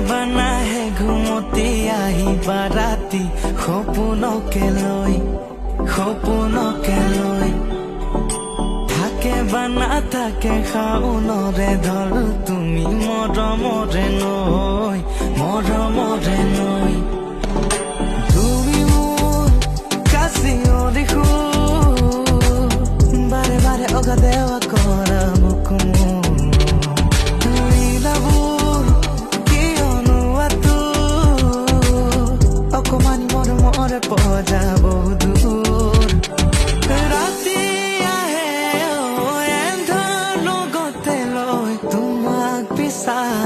বানাহে ঘুমতি আহিবা ৰাতি সপোনকে লৈ থাকে বা নাথাকে শাওনৰে ধৰ তুমি মৰমৰে নৈ তুমি মোৰ কাচিয়ৰি বাৰে বাৰে অগা দেৱা কৰা মোক লীলাবোৰ কিয়নো আতো অকমানি মৰমৰে পজা বহু দূৰ ৰাতি আহে এন্ধাৰ লগতে লৈ তোমাক বিচাৰ